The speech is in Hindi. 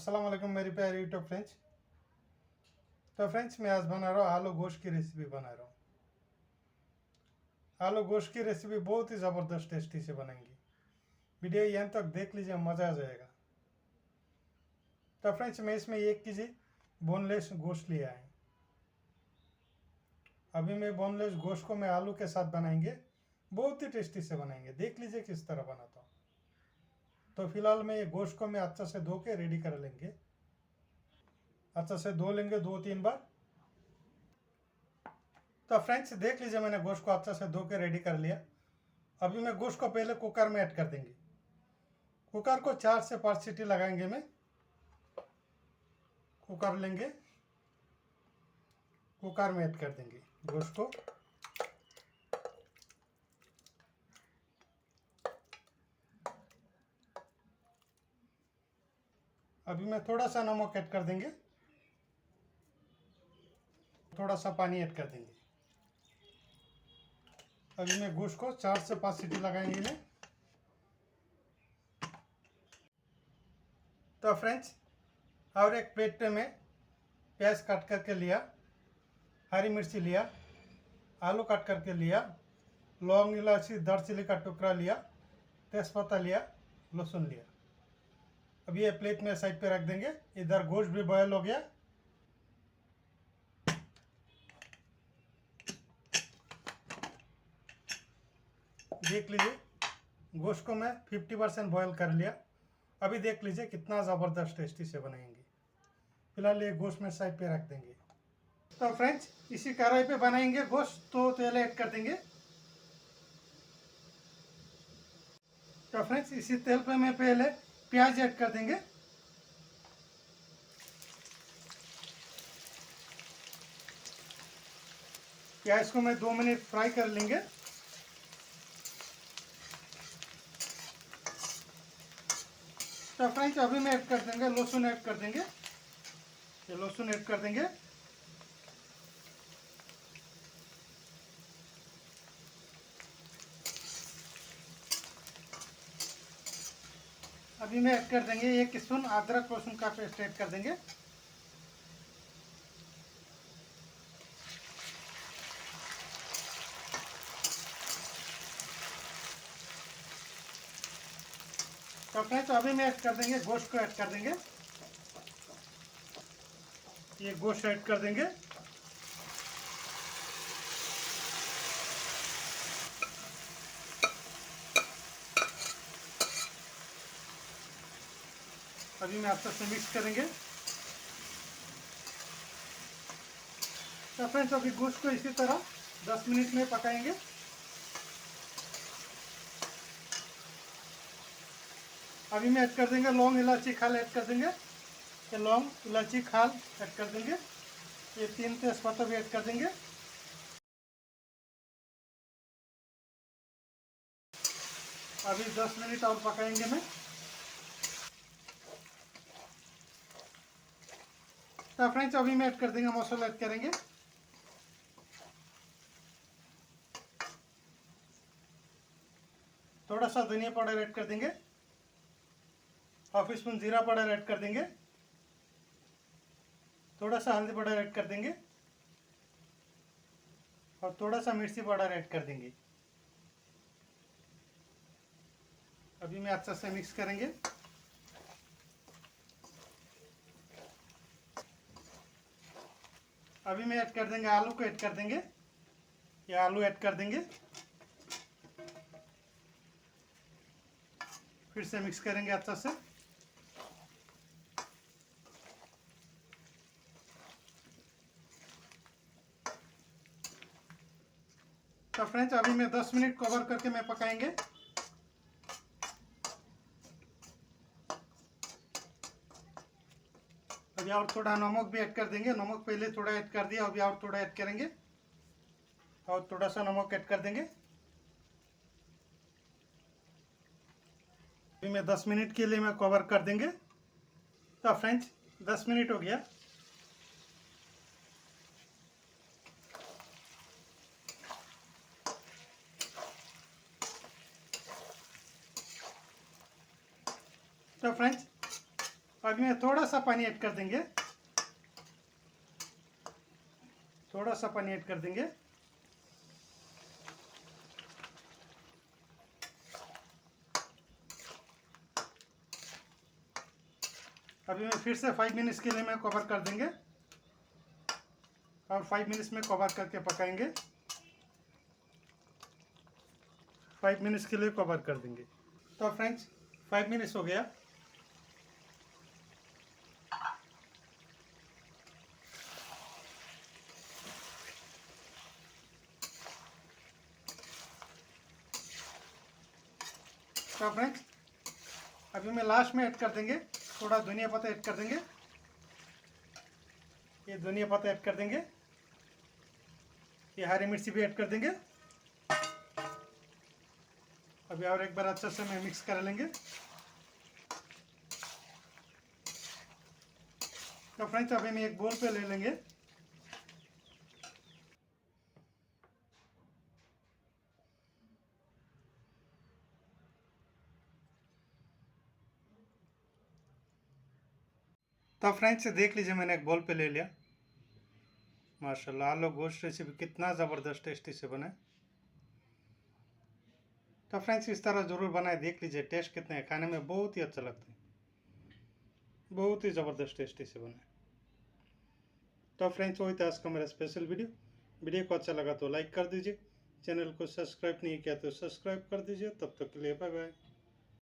अस्सलाम वालेकुम मेरी प्यारी यूट्यूब फ्रेंड्स। तो फ्रेंड्स मैं आज बना रहा हूँ आलू गोश्त की रेसिपी बना रहा हूँ। आलू गोश्त की रेसिपी बहुत ही ज़बरदस्त टेस्टी से बनेंगी। वीडियो यहाँ तक देख लीजिए, मज़ा आ जाएगा। तो फ्रेंड्स मैं इसमें 1 kg बोनलेस गोश्त लिया है। अभी मैं बोनलेस गोश्त को मैं आलू के साथ बनाएंगे, बहुत ही टेस्टी से बनाएंगे। देख लीजिए किस तरह बनाता हूँ। तो फिलहाल मैं ये गोश्त को मैं अच्छा से धो के रेडी कर लेंगे। अच्छा से धो लेंगे 2-3 बार। तो फ्रेंड्स देख लीजिए, मैंने गोश्त को अच्छा से धो के रेडी कर लिया। अभी मैं गोश्त को पहले कुकर में ऐड कर देंगे। कुकर को 4 से 5 सीटी लगाएंगे। मैं कुकर लेंगे, कुकर में ऐड कर देंगे गोश्त को। अभी मैं थोड़ा सा नमक ऐड कर देंगे, थोड़ा सा पानी ऐड कर देंगे। अभी मैं गोश्त को 4 से 5 सीटी लगाएंगे मैं। तो फ्रेंड्स और एक प्लेट में प्याज काट करके लिया, हरी मिर्ची लिया, आलू काट करके लिया, लौंग इलायची दालचीनी का टुकड़ा लिया, तेज़पत्ता लिया, लहसुन लिया। अब ये प्लेट में साइड पे रख देंगे। इधर गोश्त भी बॉयल हो गया। देख लीजिए गोश्त को मैं 50% बॉयल कर लिया। अभी देख लीजिए कितना ज़बरदस्त टेस्टी से बनाएंगे। फिलहाल ये गोश्त में साइड पे रख देंगे। तो फ्रेंड्स इसी कढ़ाई पे बनाएंगे गोश्त, तो तेल ऐड कर देंगे। तो फ्रेंड्स इसी तेल पे मैं पहले प्याज ऐड कर देंगे। प्याज को मैं 2 मिनट फ्राई कर लेंगे। तो फ्रेंड्स अभी मैं ऐड कर देंगे लहसुन ऐड कर देंगे। ये लहसुन ऐड कर देंगे। अभी मैं ऐड कर देंगे 1 स्पून अदरक लहसुन का पेस्ट ऐड कर देंगे। तो फ्रेंड्स अभी मैं ऐड कर देंगे गोश्त को ऐड कर देंगे। ये गोश्त ऐड कर देंगे। अभी मैं अच्छे से मिक्स करेंगे। तो फ्रेंड्स अभी गोश्त को इसी तरह 10 मिनट में पकाएंगे। अभी मैं ऐड कर देंगे लौंग इलायची खाल ऐड कर देंगे। ये लौंग इलायची खाल ऐड कर देंगे। ये 3 तेज़पत्ता भी ऐड कर देंगे। अभी 10 मिनट और पकाएंगे मैं। तो फ्रेंड्स अभी मैं ऐड कर देंगे मसाला ऐड करेंगे। थोड़ा सा धनिया पाउडर ऐड कर देंगे। हाफ स्पून जीरा पाउडर ऐड कर देंगे। थोड़ा सा हल्दी पाउडर ऐड कर देंगे और थोड़ा सा मिर्ची पाउडर ऐड कर देंगे। अभी मैं अच्छे से मिक्स करेंगे। अभी मैं ऐड कर देंगे आलू को ऐड कर देंगे। ये आलू ऐड कर देंगे। फिर से मिक्स करेंगे अच्छे से। तो फ्रेंड्स अभी मैं 10 मिनट कवर करके मैं पकाएंगे। अभी और थोड़ा नमक भी ऐड कर देंगे। नमक पहले थोड़ा ऐड कर दिया, अभी और थोड़ा ऐड करेंगे और थोड़ा सा नमक ऐड कर देंगे। अभी मैं 10 मिनट के लिए मैं कवर कर देंगे। तो फ्रेंड्स 10 मिनट हो गया। तो फ्रेंड्स अभी मैं थोड़ा सा पानी ऐड कर देंगे, थोड़ा सा पानी ऐड कर देंगे। अभी मैं फिर से 5 मिनट्स के लिए मैं कवर कर देंगे और 5 मिनट्स में कवर करके पकाएंगे। 5 मिनट्स के लिए कवर कर देंगे। तो फ्रेंड्स 5 मिनट्स हो गया। तो फ्रेंड्स अभी मैं लास्ट में ऐड कर देंगे, थोड़ा धनिया पत्ता ऐड कर देंगे। ये धनिया पत्ता ऐड कर देंगे, ये हरी मिर्ची भी ऐड कर देंगे। अभी और एक बार अच्छे से मैं मिक्स कर लेंगे। तो फ्रेंड्स अभी मैं एक बोल पे ले लेंगे। तो फ्रेंड्स देख लीजिए, मैंने एक बोल पे ले लिया। माशाल्लाह आलू गोश्त रेसिपी कितना ज़बरदस्त टेस्टी से बना है। तो फ्रेंड्स इस तरह ज़रूर बनाए, देख लीजिए टेस्ट कितने है, खाने में बहुत ही अच्छा लगता है, बहुत ही ज़बरदस्त टेस्टी से बना है। तो फ्रेंड्स वही था आज का मेरा स्पेशल वीडियो को अच्छा लगा तो लाइक कर दीजिए, चैनल को सब्सक्राइब नहीं किया तो सब्सक्राइब कर दीजिए। तब तक के लिए बाय बाय।